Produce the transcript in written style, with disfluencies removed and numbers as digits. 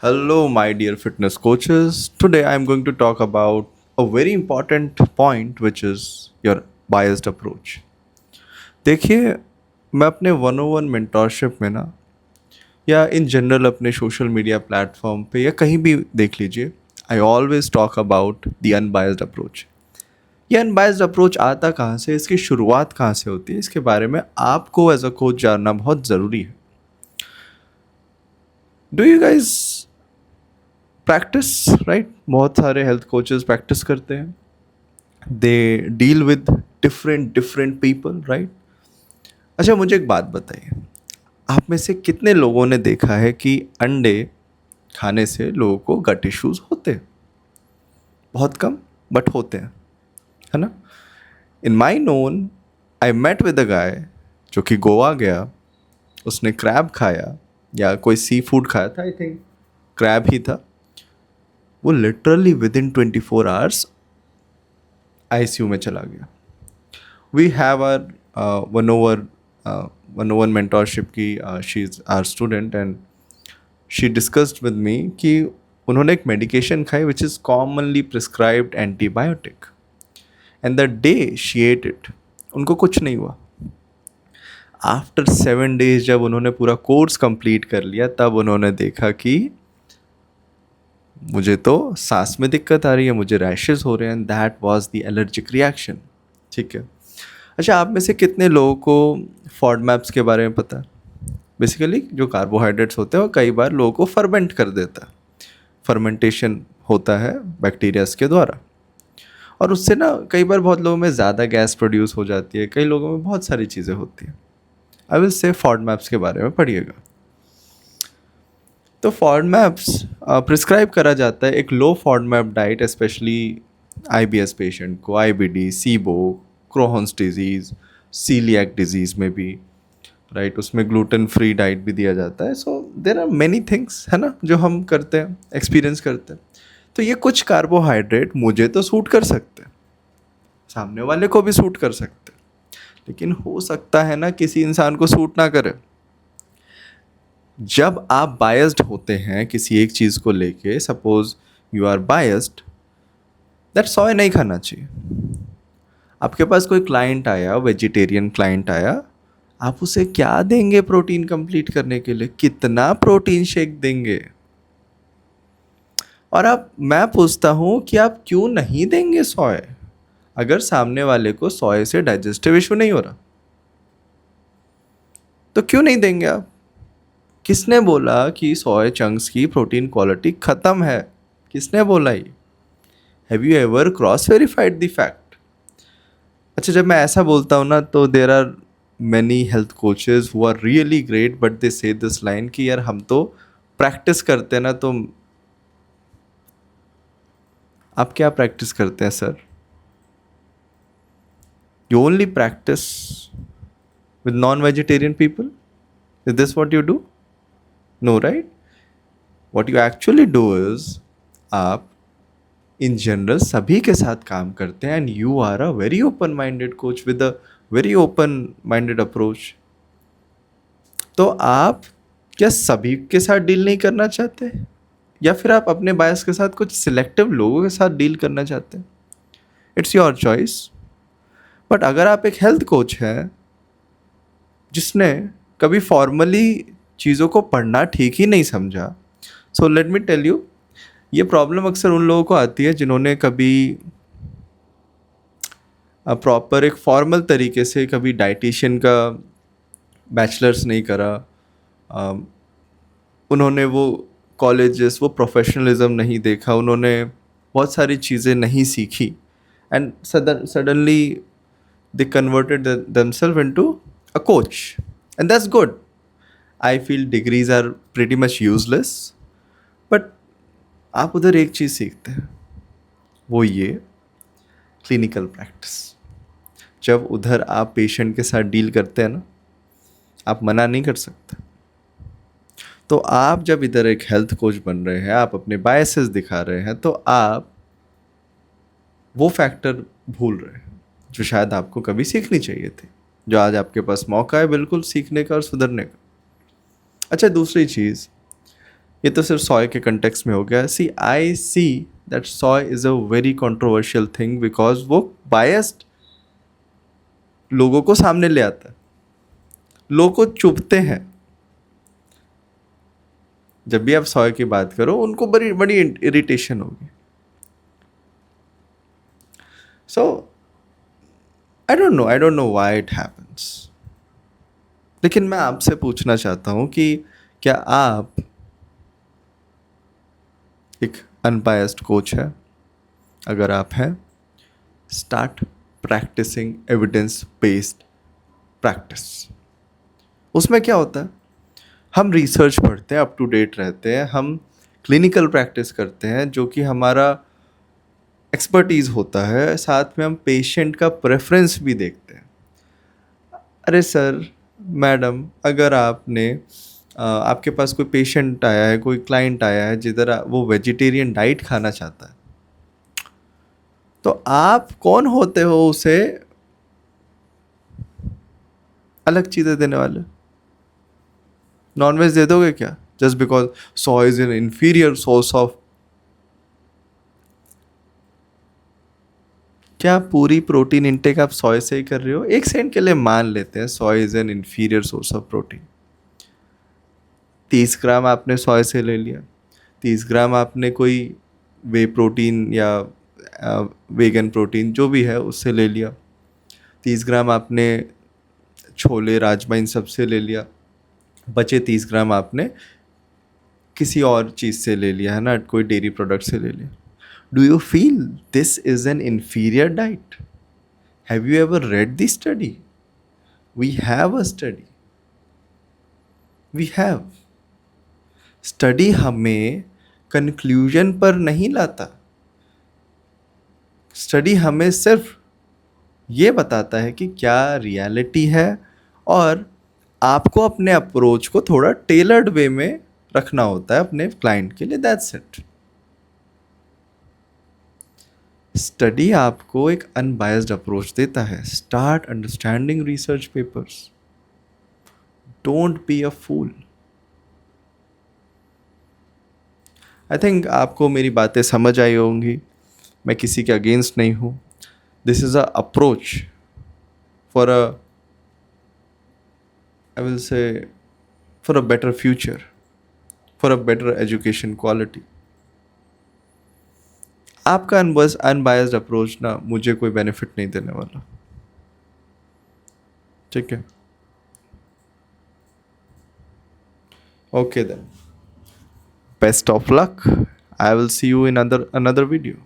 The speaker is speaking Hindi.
Hello, my dear fitness coaches. Today I'm going to talk about a very important point, which is your biased approach. देखिए, मैं अपने 101 मेंटोरशिप में ना या इन जनरल अपने सोशल मीडिया प्लेटफॉर्म पे या कहीं भी देख लीजिए, I always talk about the unbiased approach. ये अनबायस्ड अप्रोच आता कहाँ से, इसकी शुरुआत कहाँ से होती है, इसके बारे में आपको एज अ कोच जानना बहुत ज़रूरी है। Do you guys practice? Right, बहुत सारे हेल्थ कोचेस प्रैक्टिस करते हैं। They deal with different different people, right. अच्छा, मुझे एक बात बताइए, आप में से कितने लोगों ने देखा है कि अंडे खाने से लोगों को गट इश्यूज होते हैं? बहुत कम, बट होते हैं, है ना। In my known, I met with a guy जो कि गोवा गया, उसने क्रैब खाया या कोई सी फूड खाया था, आई थिंक क्रैब ही था। वो literally within 24 hours ICU में चला गया। We have our one over mentorship की, she is our student and she discussed with me कि उन्होंने एक मेडिकेशन खाई which is commonly prescribed antibiotic, and the day she ate it उनको कुछ नहीं हुआ। आफ्टर 7 डेज जब उन्होंने पूरा कोर्स कंप्लीट कर लिया, तब उन्होंने देखा कि मुझे तो सांस में दिक्कत आ रही है, मुझे रैशेस हो रहे हैं, that was the allergic reaction. ठीक है। अच्छा, आप में से कितने लोगों को फॉड मैप्स के बारे में पता है? बेसिकली जो कार्बोहाइड्रेट्स होते हैं वो कई बार लोगों को फर्मेंट कर देता है। फर्मेंटेशन होता है बैक्टीरियाज के द्वारा, और उससे ना कई बार बहुत लोगों में ज़्यादा गैस प्रोड्यूस हो जाती है, कई लोगों में बहुत सारी चीज़ें होती हैं। I will say FODMAPs के बारे में पढ़िएगा। तो फॉड मैप्स प्रिस्क्राइब करा जाता है एक low FODMAP diet, specially IBS patient को, IBD, SIBO, Crohn's disease, coeliac disease में भी, राइट। उसमें ग्लूटेन फ्री डाइट भी दिया जाता है। सो देर आर मैनी थिंग्स, है ना, जो हम करते हैं, एक्सपीरियंस करते हैं। तो ये कुछ कार्बोहाइड्रेट मुझे तो सूट कर सकते हैं, सामने वाले को भी सूट कर सकते हैं, लेकिन हो सकता है ना किसी इंसान को सूट ना करे। जब आप बायस्ड होते हैं किसी एक चीज़ को लेके, suppose you are biased that soya नहीं खाना चाहिए। आपके पास कोई क्लाइंट आया, वेजिटेरियन क्लाइंट आया, आप उसे क्या देंगे प्रोटीन कंप्लीट करने के लिए? कितना प्रोटीन शेक देंगे? और आप, मैं पूछता हूँ कि आप क्यों नहीं देंगे सोय, अगर सामने वाले को सोय से डाइजेस्टिव इशू नहीं हो रहा, तो क्यों नहीं देंगे आप? किसने बोला कि सोय चंक्स की प्रोटीन क्वालिटी ख़त्म है? किसने बोला ये? Have you ever cross verified the fact? अच्छा, जब मैं ऐसा बोलता हूँ ना, तो there are many health coaches who are really great, but they say this line कि यार हम तो प्रैक्टिस करते हैं ना। तो आप क्या प्रैक्टिस करते हैं sir? You only practise with non vegetarian people? Is this what you do? No, right. What you actually do is, आप इन जनरल सभी के साथ काम करते हैं, and you are a very open minded coach with a very open minded approach. तो आप क्या सभी के साथ डील नहीं करना चाहते, या फिर आप अपने बायस के साथ कुछ सिलेक्टिव लोगों के साथ डील करना चाहते हैं? It's your choice. बट अगर आप एक हेल्थ कोच हैं जिसने कभी फॉर्मली चीज़ों को पढ़ना ठीक ही नहीं समझा, so let me tell you, ये प्रॉब्लम अक्सर उन लोगों को आती है जिन्होंने कभी प्रॉपर एक फॉर्मल तरीके से कभी डाइटिशियन का बैचलर्स नहीं करा, उन्होंने वो कॉलेजेस, वो प्रोफेशनलिज्म नहीं देखा, उन्होंने बहुत सारी चीज़ें नहीं सीखी, and suddenly they converted themselves into a coach, and that's good. I feel degrees are pretty much useless, but आप उधर एक चीज़ सीखते हैं, वो ये क्लिनिकल प्रैक्टिस। जब उधर आप पेशेंट के साथ डील करते हैं ना, आप मना नहीं कर सकते। तो आप जब इधर एक हेल्थ कोच बन रहे हैं, आप अपने बायसेस दिखा रहे हैं, तो आप वो फैक्टर भूल रहे हैं जो शायद आपको कभी सीखनी चाहिए थी, जो आज आपके पास मौका है बिल्कुल सीखने का और सुधरने का। अच्छा, दूसरी चीज़, ये तो सिर्फ सॉय के कंटेक्स्ट में हो गया. See I see that soy is a very controversial thing because वो बायस्ड लोगों को सामने ले आता है. लोग को चुभते हैं. जब भी आप सॉय की बात करो उनको बड़ी बड़ी इरिटेशन होगी. So I don't know why it happens. लेकिन मैं आपसे पूछना चाहता हूँ कि क्या आप एक अनबायस्ड कोच है? अगर आप हैं, start practising evidence based practice. उसमें क्या होता है, हम रिसर्च पढ़ते हैं, अप टू डेट रहते हैं, हम क्लिनिकल प्रैक्टिस करते हैं जो कि हमारा एक्सपर्टीज़ होता है, साथ में हम पेशेंट का प्रेफरेंस भी देखते हैं. अरे सर, मैडम, अगर आपके पास कोई पेशेंट आया है, कोई क्लाइंट आया है जिधर वो वेजिटेरियन डाइट खाना चाहता है, तो आप कौन होते हो उसे अलग चीज़ें देने वाले? नॉनवेज दे दोगे क्या just because saw is an inferior source of? क्या पूरी प्रोटीन इंटेक आप सॉय से ही कर रहे हो? एक सेकंड के लिए मान लेते हैं soy is an inferior source of protein. 30 ग्राम आपने सॉय से ले लिया, 30 ग्राम आपने कोई वे प्रोटीन या वेगन प्रोटीन जो भी है उससे ले लिया, 30 ग्राम आपने छोले राजमा इन सब से ले लिया, बचे 30 ग्राम आपने किसी और चीज़ से ले लिया, है ना, कोई डेयरी प्रोडक्ट से ले लिया. Do you feel this is an inferior diet? Have you ever read the study? We have a study. We have study हमें कंक्लूजन पर नहीं लाता. स्टडी हमें सिर्फ ये बताता है कि क्या रियलिटी है, और आपको अपने अप्रोच को थोड़ा टेलर्ड वे में रखना होता है अपने क्लाइंट के लिए. That's it. स्टडी आपको एक अनबायस्ड अप्रोच देता है. Start understanding research papers. Don't be a fool. I think आपको मेरी बातें समझ आई होंगी. मैं किसी के अगेंस्ट नहीं हूँ. This is a approach for a, I will say, for a better future, for a better education quality. आपका अनबायस्ड अप्रोच ना मुझे कोई बेनिफिट नहीं देने वाला. ठीक है? Okay then. Best of luck. I will see you in another video.